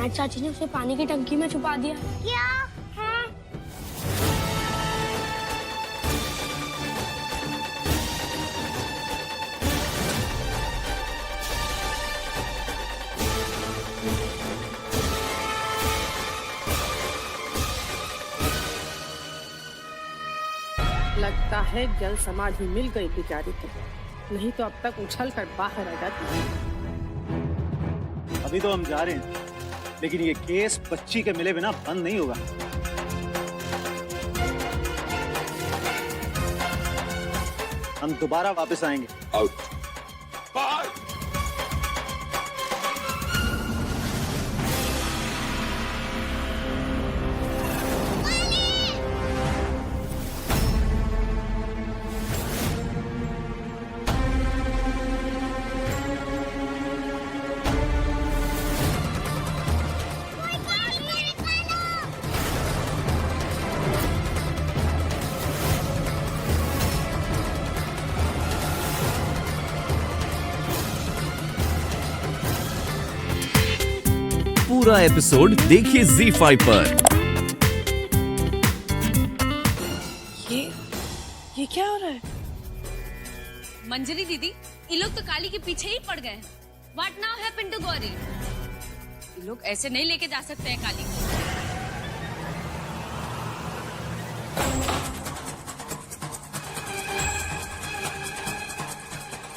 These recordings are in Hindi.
नायट चाची ने उसे पानी की टंकी में छुपा दिया। क्या? हाँ। लगता है जल समाधि मिल गई बेचारी को, नहीं तो अब तक उछल कर बाहर आ जाती। अभी तो हम जा रहे हैं, लेकिन ये केस बच्ची के मिले बिना बंद नहीं होगा। हम दोबारा वापस आएंगे। आउट। बाहर। पूरा एपिसोड देखिए ZEE5 पर। ये क्या हो रहा है? मंजरी दीदी, ये लोग तो काली के पीछे ही पड़ गए। What now happened to Gauri? ये लोग ऐसे नहीं लेके जा सकते हैं काली को।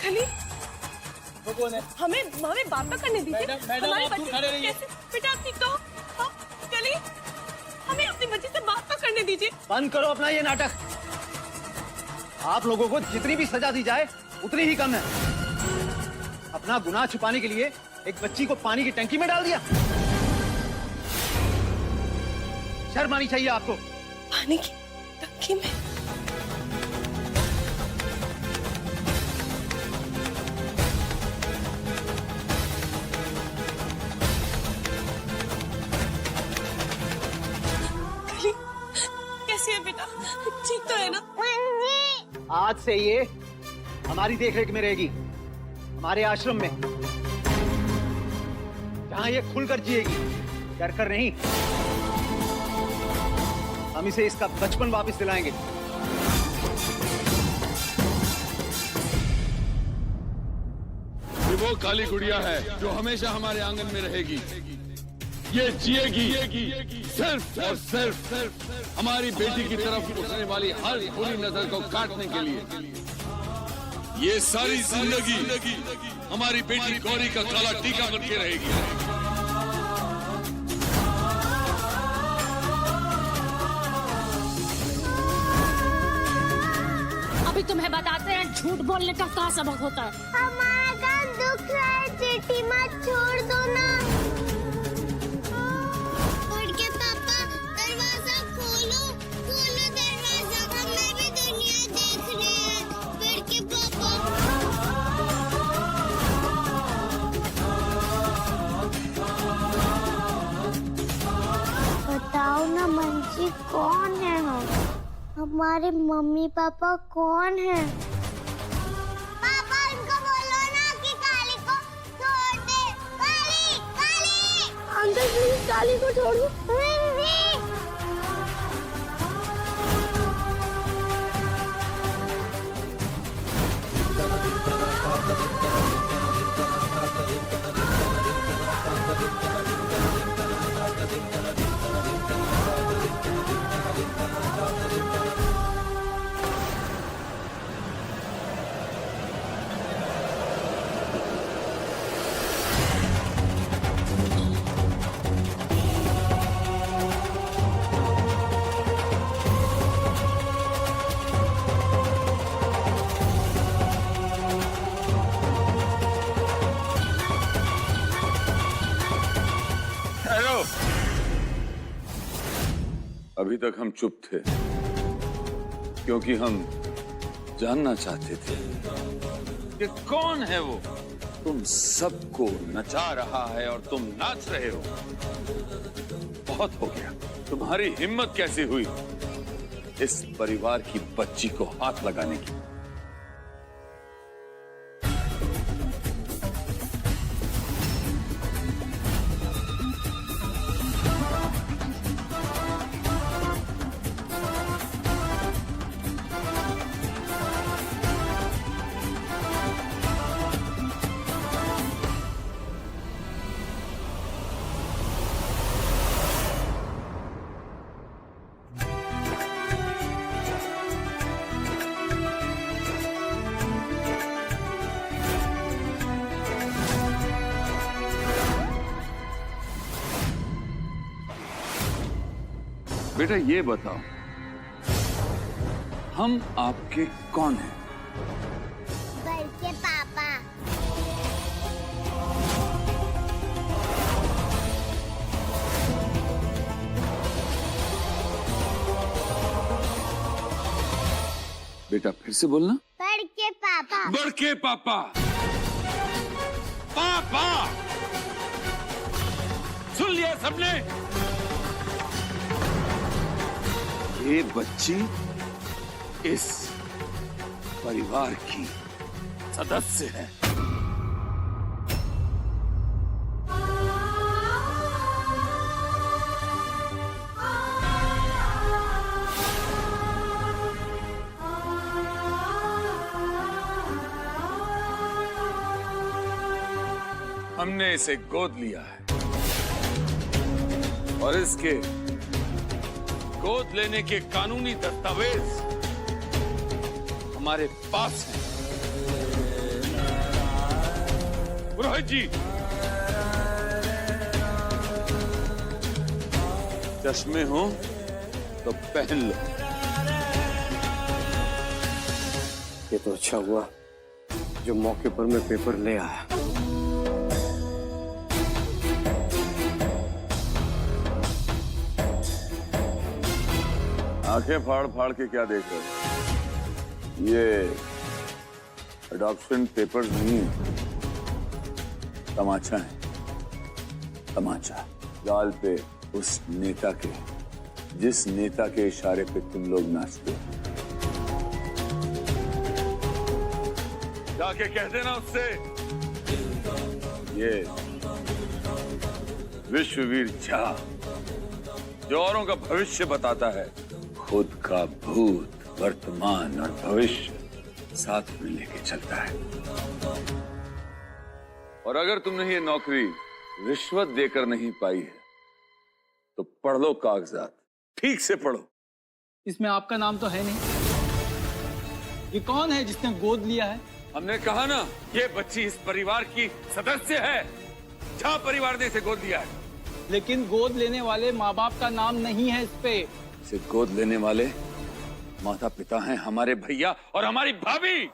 खाली हमें बात करने दीजिए। हमारे बच्चे कैसे बेटा ठीक तो हाँ, चलिए हमें अपनी बच्ची से बात तो करने दीजिए। बंद करो अपना ये नाटक। आप लोगों को जितनी भी सजा दी जाए उतनी ही कम है। अपना गुनाह छुपाने के लिए एक बच्ची को पानी की टंकी में डाल दिया। शर्म आनी चाहिए आपको। पानी की टंकी में? कैसे है बेटा? ठीक तो है ना? आज से ये हमारी देखरेख में रहेगी, हमारे आश्रम में, जहां ये खुलकर जिएगी, डर कर नहीं। हम इसे इसका बचपन वापस दिलाएंगे। ये वो काली गुड़िया है जो हमेशा हमारे आंगन में रहेगी। ये जिएगी सिर्फ और सिर्फ हमारी बेटी की तरफ उठने वाली हर बुरी नजर को काटने के लिए। ये सारी जिंदगी हमारी बेटी गौरी का काला टीका बन के रहेगी। अभी तुम्हें बताते हैं झूठ बोलने का क्या सबक होता है। हमारा काम दुख रहा है, चिट्ठी मत छोड़ दो ना। बताओ ना मंजी, कौन है हम? हमारे मम्मी पापा कौन है? पापा इनको बोलो ना कि काली को छोड़ दे। काली काली अंकल प्लीज काली को छोड़ दो। अभी तक हम चुप थे क्योंकि हम जानना चाहते थे कि कौन है वो तुम सबको नचा रहा है और तुम नाच रहे हो। बहुत हो गया। तुम्हारी हिम्मत कैसे हुई इस परिवार की बच्ची को हाथ लगाने की? बेटा ये बताओ, हम आपके कौन हैं? बड़के पापा। बेटा फिर से बोलना। बड़के पापा। बड़के पापा। पापा सुन लिया सबने? ये बच्ची इस परिवार की सदस्य है। हमने इसे गोद लिया है और इसके गोद लेने के कानूनी दस्तावेज हमारे पास हैं। पुरोहित जी, चश्मे हो तो पहन लो। ये तो अच्छा हुआ जो मौके पर मैं पेपर ले आया। आंखें फाड़ फाड़ के क्या देख रहे हो? ये अडॉप्शन पेपर्स नहीं, तमाचा है। तमाचा गाल पे उस नेता के, जिस नेता के इशारे पे तुम लोग नाचते हो। जाके कह देना उससे, ये विश्ववीर झा जो औरों का भविष्य बताता है, खुद का भूत, वर्तमान और भविष्य साथ में लेके चलता है। और अगर तुमने ये नौकरी रिश्वत देकर नहीं पाई है तो पढ़ लो कागजात, ठीक से पढ़ो। इसमें आपका नाम तो है नहीं। ये कौन है जिसने गोद लिया है? हमने कहा ना, ये बच्ची इस परिवार की सदस्य है। झा परिवार ने इसे गोद लिया है। लेकिन गोद लेने वाले माँ बाप का नाम नहीं है इस पे। इसे गोद लेने वाले माता पिता हैं हमारे भैया और हमारी भाभी।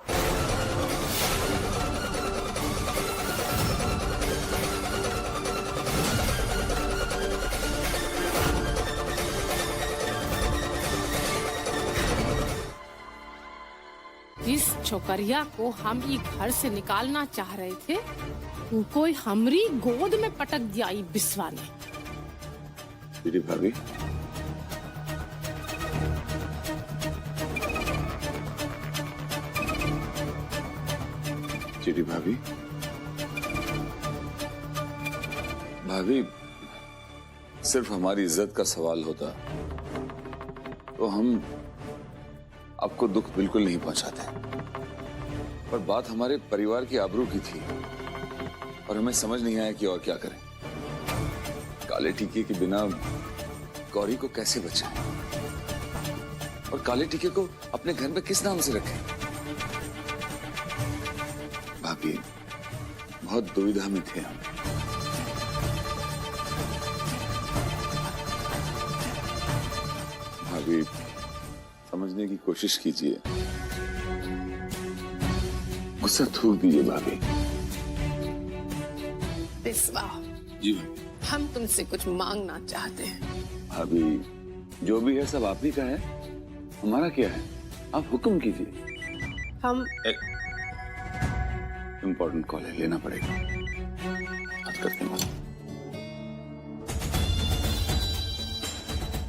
जिस छोकरिया को हम ये घर से निकालना चाह रहे थे, कोई हमरी गोद में पटक दिया ई बिस्वा ने। मेरी भाभी, चिड़ी भाभी, भाभी सिर्फ हमारी इज्जत का सवाल होता तो हम आपको दुख बिल्कुल नहीं पहुंचाते, पर बात हमारे परिवार की आबरू की थी और हमें समझ नहीं आया कि और क्या करें। काले टीके के बिना गौरी को कैसे बचाएं और काले टीके को अपने घर में किस नाम से रखें? भाभी बहुत दुविधा में थे हम। भाभी समझने की कोशिश कीजिए, गुस्सा थूक दीजिए भाभी। बिस्वा, जी भाभी। हम तुमसे कुछ मांगना चाहते हैं। भाभी जो भी है सब आप ही का है, हमारा क्या है? आप हुक्म कीजिए। हम इम्पोर्टेंट कॉल है, लेना पड़ेगा। बात करते हैं।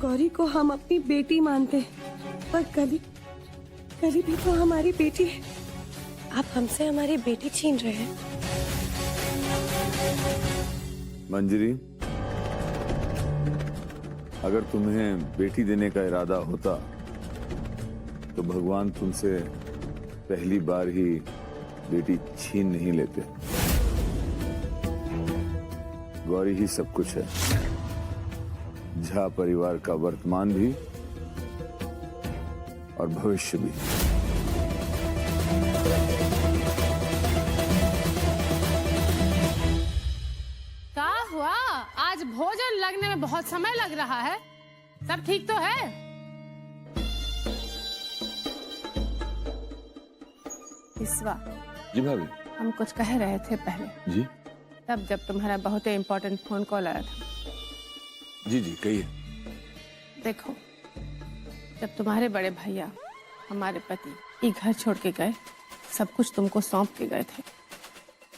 गौरी को हम अपनी बेटी मानते हैं, पर कली भी तो हमारी बेटी है। आप हमसे हमारी बेटी छीन रहे हैं। मंजरी, अगर तुम्हें बेटी देने का इरादा होता तो भगवान तुमसे पहली बार ही बेटी छीन नहीं लेते। गौरी ही सब कुछ है, झा परिवार का वर्तमान भी और भविष्य भी। क्या हुआ? आज भोजन लगने में बहुत समय लग रहा है। सब ठीक तो है? विश्वा, जी भाभी। हम कुछ कह रहे थे पहले जी तब जब तुम्हारा बहुत ही इम्पोर्टेंट फोन कॉल आया था। जी जी कहिए। देखो, जब तुम्हारे बड़े भैया हमारे पति ये घर छोड़ के गए, सब कुछ तुमको सौंप के गए थे।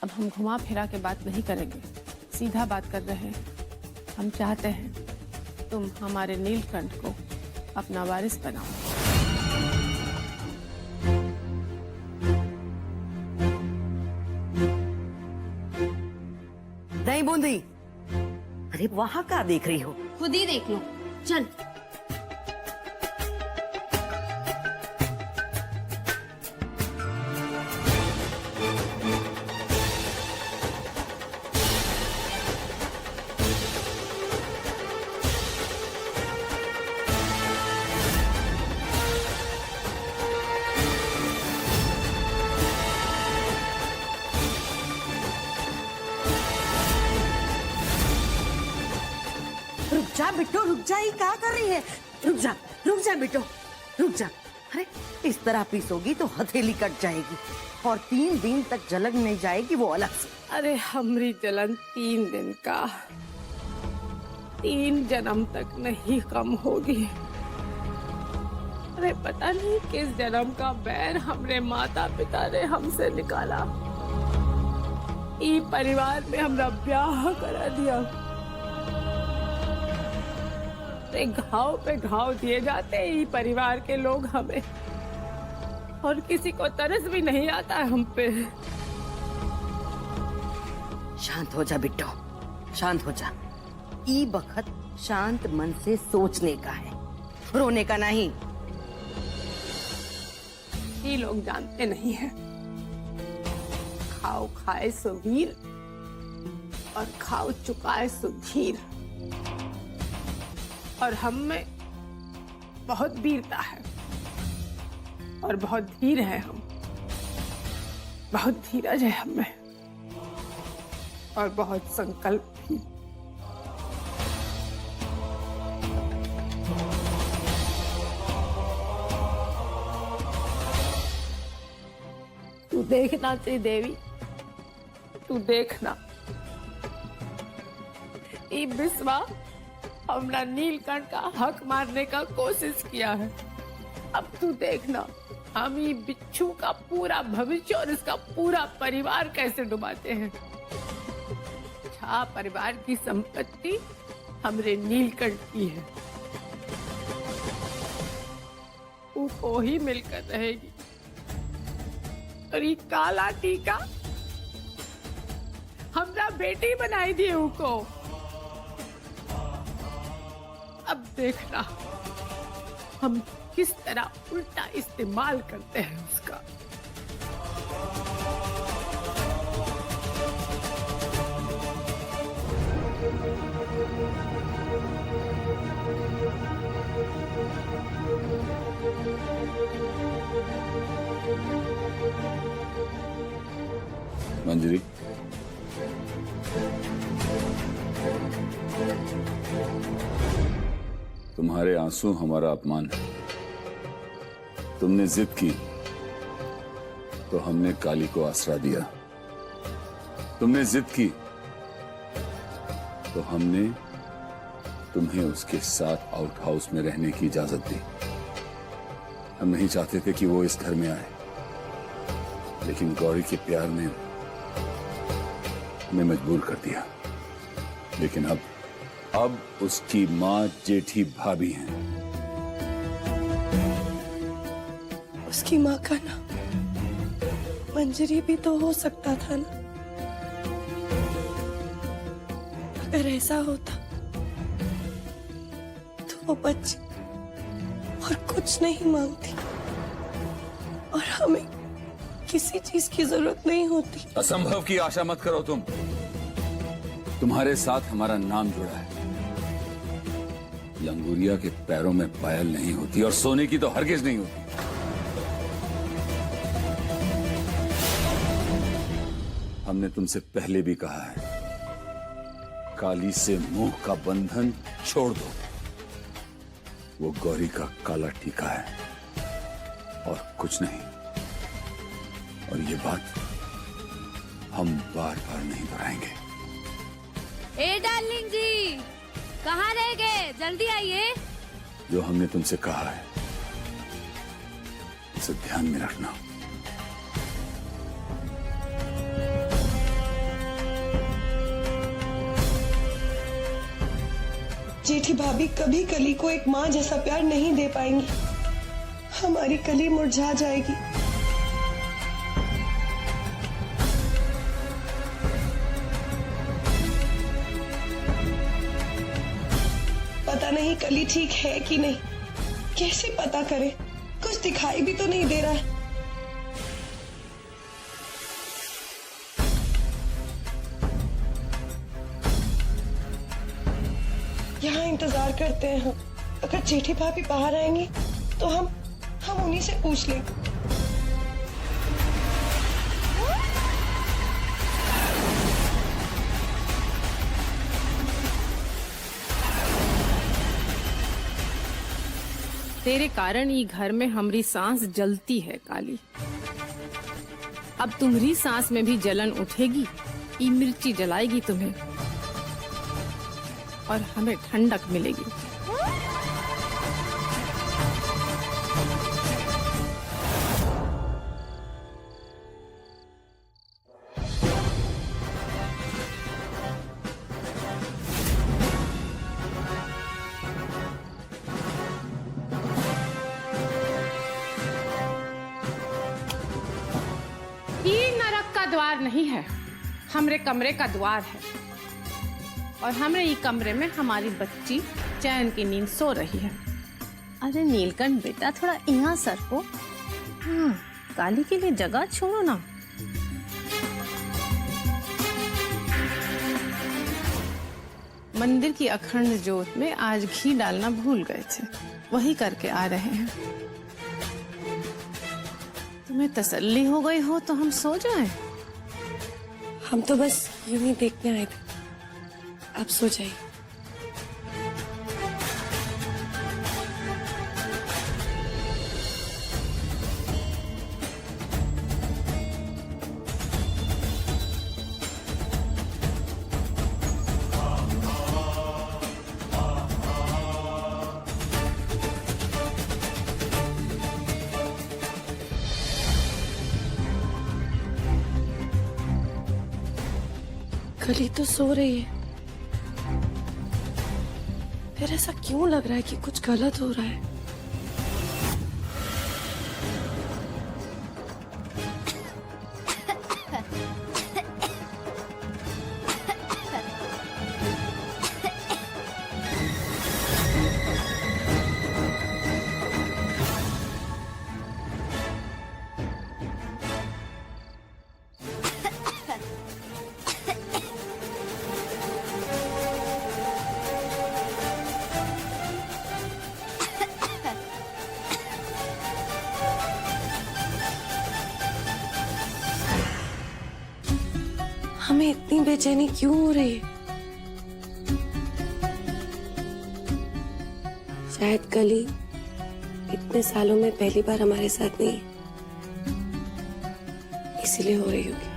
अब हम घुमा फिरा के बात नहीं करेंगे, सीधा बात कर रहे हैं। हम चाहते हैं तुम हमारे नीलकंठ को अपना वारिस बनाओ। दही बूंदी, अरे वहां क्या देख रही हो? खुद ही देख लो, चल। रुक जा बिट्टू, रुक जा। ये क्या कर रही है? रुक जा बिट्टू, रुक जा। अरे इस तरह पीसोगी तो हथेली कट जाएगी और 3 दिन तक जलन नहीं जाएगी, वो अलग से। अरे हमरी जलन 3 दिन का, 3 जन्म तक नहीं कम होगी। अरे पता नहीं किस जन्म का बैर हमरे माता पिता ने हमसे निकाला। ई परिवार में हमरा ब्याह करा दिया। घाव पे घाव दिए जाते हैं ई परिवार के लोग हमें, और किसी को तरस भी नहीं आता है हम पे। शांत हो जा बिट्टू, शांत हो जा। ई बखत शांत मन से सोचने का है, रोने का नहीं। ये लोग जानते नहीं है, खाओ खाए सो वीर और खाओ चुकाए सो धीर। और हम में बहुत वीरता है और बहुत धीर है हम, बहुत धीरज है हम में और बहुत संकल्प भी। तू देखना श्रीदेवी, तू देखना, ये विश्वा हमने नीलकंठ का हक मारने का कोशिश किया है। अब तू देखना हम ये बिच्छू का पूरा भविष्य और इसका पूरा परिवार कैसे डुबाते हैं। झा परिवार की संपत्ति हमरे नीलकंठ की है, वो ही मिलकर रहेगी। और ये काला टीका हमरा बेटी बनाई दी उनको। अब देखना हम किस तरह उल्टा इस्तेमाल करते हैं उसका। मंजरी, तुम्हारे आंसू हमारा अपमान है। तुमने जिद की तो हमने काली को आसरा दिया, तुमने जिद की तो हमने तुम्हें उसके साथ आउट हाउस में रहने की इजाजत दी। हम नहीं चाहते थे कि वो इस घर में आए, लेकिन गौरी के प्यार ने हमें मजबूर कर दिया। लेकिन अब उसकी माँ जेठी भाभी हैं। उसकी माँ का नाम मंजरी भी तो हो सकता था ना। अगर ऐसा होता तो वो बच्ची और कुछ नहीं मांगती और हमें किसी चीज की जरूरत नहीं होती। असंभव की आशा मत करो तुम। तुम्हारे साथ हमारा नाम जुड़ा है। लंगूरिया के पैरों में पायल नहीं होती और सोने की तो हरगिज नहीं होती। हमने तुमसे पहले भी कहा है, काली से मुंह का बंधन छोड़ दो। वो गौरी का काला टीका है और कुछ नहीं। और ये बात हम बार बार नहीं दोहराएंगे। ए डार्लिंग जी, कहाँ रह गए? जल्दी आइए। जो हमने तुमसे कहा है उसे ध्यान में रखना। जेठी भाभी कभी कली को एक माँ जैसा प्यार नहीं दे पाएंगी। हमारी कली मुरझा जाएगी। पता नहीं कली ठीक है कि नहीं, कैसे पता करें? कुछ दिखाई भी तो नहीं दे रहा है। यहाँ इंतजार करते हैं हम। अगर जेठी भाभी बाहर आएंगी तो हम उन्हीं से पूछ लेंगे। तेरे कारण ये घर में हमारी सांस जलती है काली। अब तुम्हारी सांस में भी जलन उठेगी। ये मिर्ची जलाएगी तुम्हें और हमें ठंडक मिलेगी। ये नरक का द्वार नहीं है, हमरे कमरे का द्वार है। और हमरे ये कमरे में हमारी बच्ची चैन की नींद सो रही है। अरे नीलकंठ बेटा, थोड़ा यहाँ सर को। हाँ, काली के लिए जगह छोड़ो ना। मंदिर की अखंड ज्योत में आज घी डालना भूल गए थे, वही करके आ रहे हैं। तुम्हें तसल्ली हो गई हो तो हम सो जाएं? हम तो बस यूं ही देखने आए थे। आप सो जाइए। कली तो सो रही है, फिर ऐसा क्यों लग रहा है कि कुछ गलत हो रहा है? हमें इतनी बेचैनी क्यों हो रही है? शायद कली इतने सालों में पहली बार हमारे साथ नहीं है, इसीलिए हो रही होगी।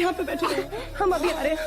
यहाँ पे बैठो, हम अभी आ रहे हैं।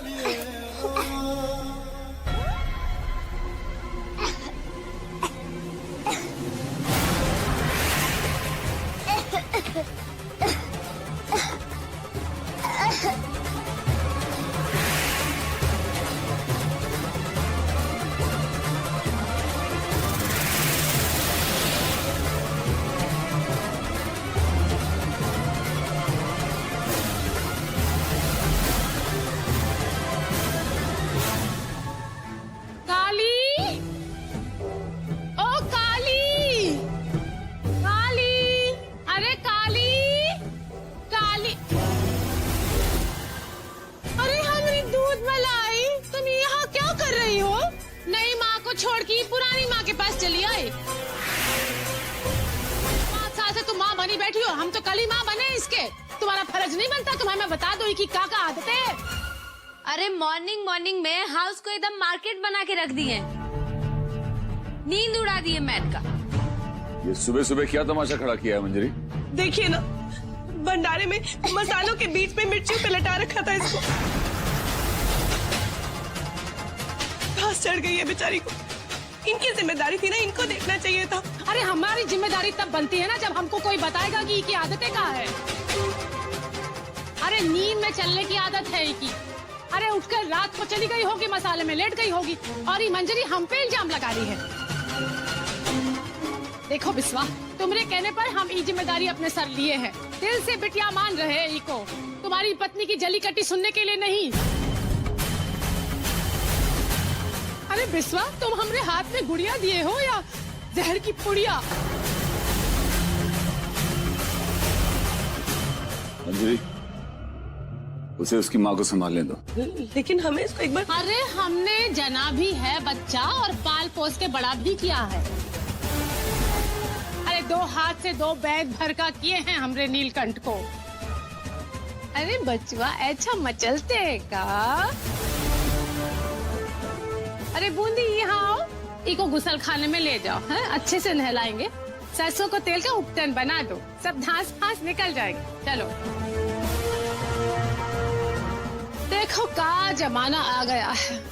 को छोड़ के पुरानी माँ के पास चली आई। 5 साल से तुम माँ बनी बैठी हो, हम तो कल ही माँ बने इसके। तुम्हारा फर्ज नहीं बनता तुम्हें मैं बता दूं कि क्या आदत है। अरे मॉर्निंग में हाउस को एकदम मार्केट बना के रख दिए, नींद उड़ा दी है मैट का। ये सुबह सुबह क्या तमाशा खड़ा किया है मंजरी? देखिए ना, भंडारे में मसालों के बीच में मिर्ची पे लटा रखा था इसको। घास चढ़ गई है बेचारी को। इनकी जिम्मेदारी थी ना, इनको देखना चाहिए था। अरे हमारी जिम्मेदारी तब बनती है ना जब हमको कोई बताएगा कि इनकी आदतें क्या है। अरे नींद में चलने की आदत है इनकी। अरे उठकर रात को चली गई होगी, मसाले में लेट गई होगी, और ये मंजरी हम पे इल्जाम लगा रही है। देखो बिस्वा, तुम्हारे कहने पर हम ये जिम्मेदारी अपने सर लिए हैं। दिल से बिटिया मान रहे हैं इको, तुम्हारी पत्नी की जली कटी सुनने के लिए नहीं। अरे बिस्वा, तुम हमरे हाथ में गुड़िया दिए हो या जहर की पुड़िया? मंजरी, उसे उसकी माँ को संभालने दो। लेकिन हमें इसको एक बार। अरे हमने जना भी है बच्चा और पाल पोस के बड़ा भी किया है। अरे 2 हाथ से 2 बैग भर का किए हैं हमरे नीलकंठ को। अरे बचवा ऐसा मचलते का। अरे बूंदी यहाँ आओ, इको गुसल खाने में ले जाओ, हैं? अच्छे से नहलाएंगे, सरसों को तेल का उपटन बना दो, सब घास घास निकल जाएगी। चलो देखो का जमाना आ गया है,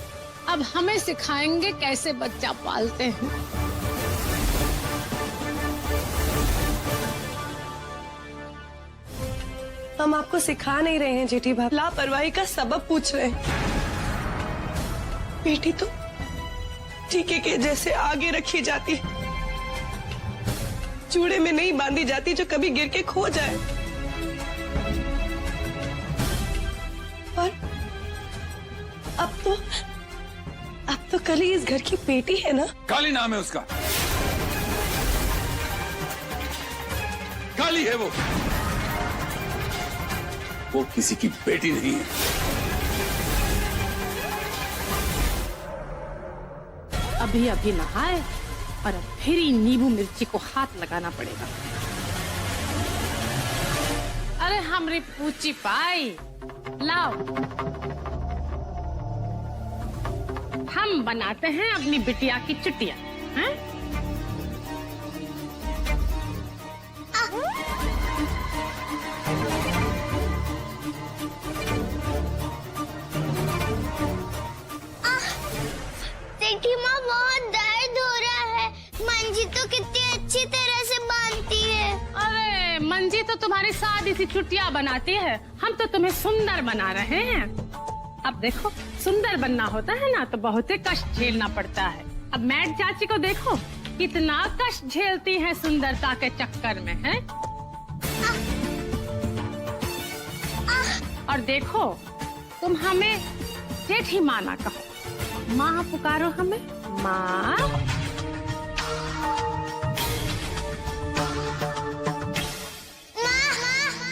अब हमें सिखाएंगे कैसे बच्चा पालते हैं। हम आपको सिखा नहीं रहे हैं जेठी भाभी, लापरवाही का सबब पूछ रहे हैं। बेटी तो टीके के जैसे आगे रखी जाती है, चूड़े में नहीं बांधी जाती जो कभी गिर के खो जाए। और अब तो कल ही इस घर की बेटी है ना। काली नाम है उसका, काली है वो किसी की बेटी नहीं है। अभी अभी नहाए और अब फिर ही नींबू मिर्ची को हाथ लगाना पड़ेगा। अरे हमरी पूची पाई लाओ, हम बनाते हैं अपनी बिटिया की चुटिया, हैं? देखी माँ, बहुत दर्द हो रहा है। मंजी तो कितनी अच्छी तरह से बांधती है। अरे मंजी तो तुम्हारी सादी सी चुटिया बनाती है, हम तो तुम्हें सुंदर बना रहे हैं। अब देखो, सुंदर बनना होता है ना तो बहुत ही कष्ट झेलना पड़ता है। अब मैट चाची को देखो, कितना कष्ट झेलती है सुंदरता के चक्कर में, है? और देखो, तुम हमें जेठी माँ ना कहो, माँ पुकारो हमें, माँ।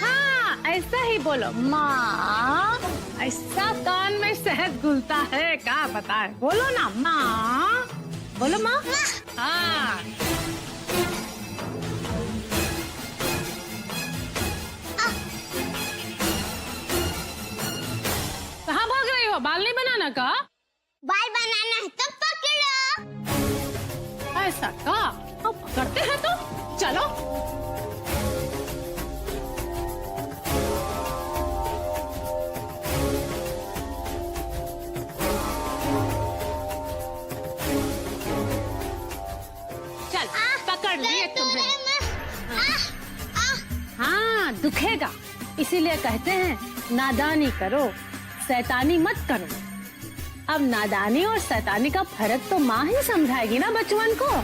हाँ, ऐसा ही बोलो, माँ। ऐसा कान में शहद घुलता है, क्या बताए? बोलो ना माँ, बोलो माँ। हाँ, कहाँ भाग रही हो? बाल नहीं बनाना का? बाल बनाना है तो पकड़ो। ऐसा का? अब करते हैं तो चलो। चल पकड़ लिए तुम्हें। हाँ दुखेगा, इसीलिए कहते हैं नादानी करो, शैतानी मत करो। अब नादानी और शैतानी का फर्क तो माँ ही समझाएगी ना बचपन को।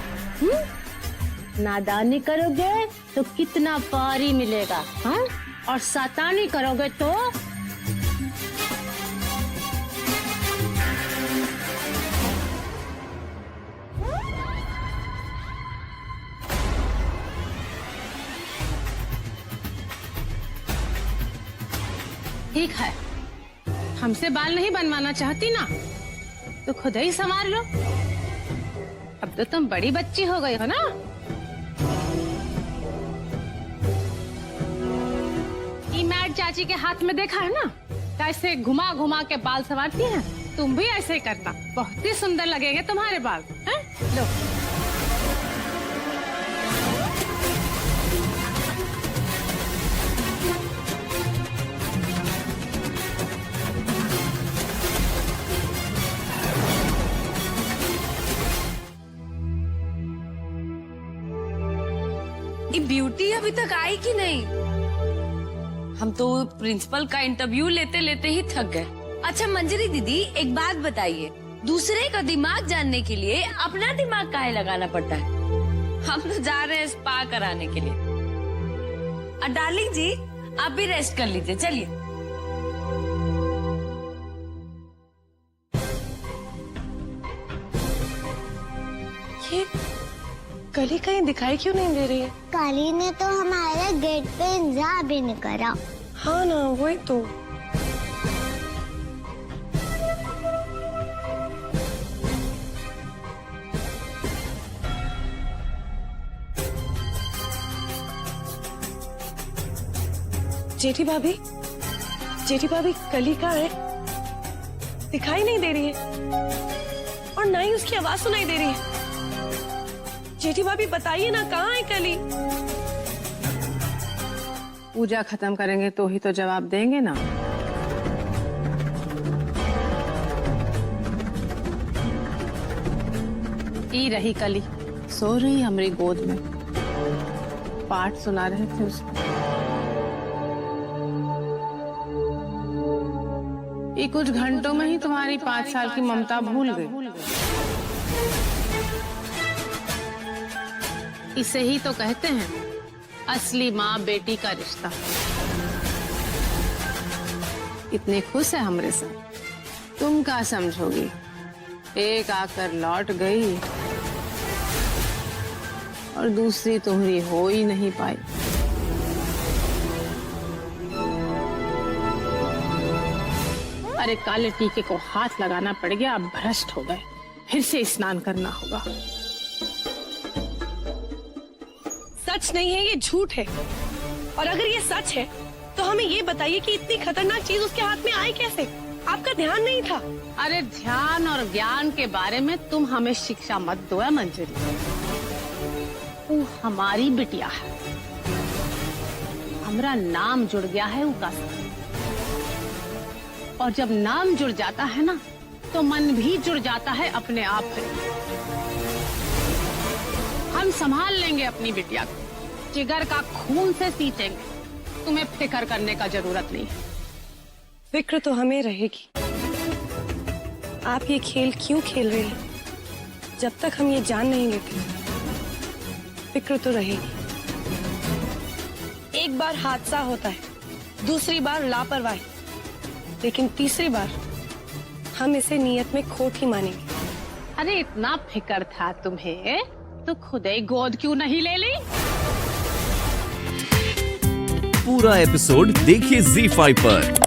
नादानी करोगे तो कितना पारी मिलेगा, हाँ? और शैतानी करोगे तो ठीक है, हमसे बाल नहीं बनवाना चाहती ना तो खुद ही संवार लो। अब तो तुम बड़ी बच्ची हो गई हो ना। मैट चाची के हाथ में देखा है ना, कैसे घुमा घुमा के बाल संवारती हैं। तुम भी ऐसे ही करना, बहुत ही सुंदर लगेंगे तुम्हारे बाल। हैं? लो। ये ब्यूटी अभी तक आई कि नहीं? हम तो प्रिंसिपल का इंटरव्यू लेते लेते ही थक गए। अच्छा मंजरी दीदी, एक बात बताइए, दूसरे का दिमाग जानने के लिए अपना दिमाग काहे लगाना पड़ता है? हम तो जा रहे हैं स्पा कराने के लिए। और डार्लिंग जी, आप भी रेस्ट कर लीजिए, चलिए। ये कली कहीं दिखाई क्यों नहीं दे रही है? काली ने तो हमारे गेट पे इंतजार भी नहीं करा। हाँ ना, वही तो। जेठी भाभी, जेठी भाभी, कली कहाँ है? दिखाई नहीं दे रही है और ना ही उसकी आवाज सुनाई दे रही है। जेठी भाभी बताइए ना, कहाँ है कली? पूजा खत्म करेंगे तो ही तो जवाब देंगे ना। ई रही कली, सो रही हमारी गोद में, पाठ सुना रहे थे उसको। ये कुछ घंटों में ही तुम्हारी 5 साल की ममता भूल गई। इसे ही तो कहते हैं असली माँ बेटी का रिश्ता। इतने खुश है हमरे साथ, तुम क्या समझोगी? एक आकर लौट गई और दूसरी तुम्हारी हो ही नहीं पाई। अरे काले टीके को हाथ लगाना पड़ गया, अब भ्रष्ट हो गए, फिर से स्नान करना होगा। सच नहीं है, ये झूठ है। और अगर ये सच है तो हमें ये बताइए कि इतनी खतरनाक चीज उसके हाथ में आई कैसे? आपका ध्यान नहीं था? अरे ध्यान और ज्ञान के बारे में तुम हमें शिक्षा मत दो मंजरी। वो हमारी बिटिया है, हमारा नाम जुड़ गया है उनका साथ। और जब नाम जुड़ जाता है ना, तो मन भी जुड़ जाता है अपने आप से। हम संभाल लेंगे अपनी बिटिया को, जिगर का खून से सींचेंगे। तुम्हें फिक्र करने का जरूरत नहीं है। फिक्र तो हमें रहेगी। आप ये खेल क्यों खेल रहे हैं? जब तक हम ये जान नहीं लेते, फिक्र तो रहेगी। एक बार हादसा होता है, दूसरी बार लापरवाही, लेकिन तीसरी बार हम इसे नियत में खोट ही मानेंगे। अरे इतना फिक्र था तुम्हें तो खुद ही गोद क्यों नहीं ले ली? पूरा एपिसोड देखिए ZEE5 पर।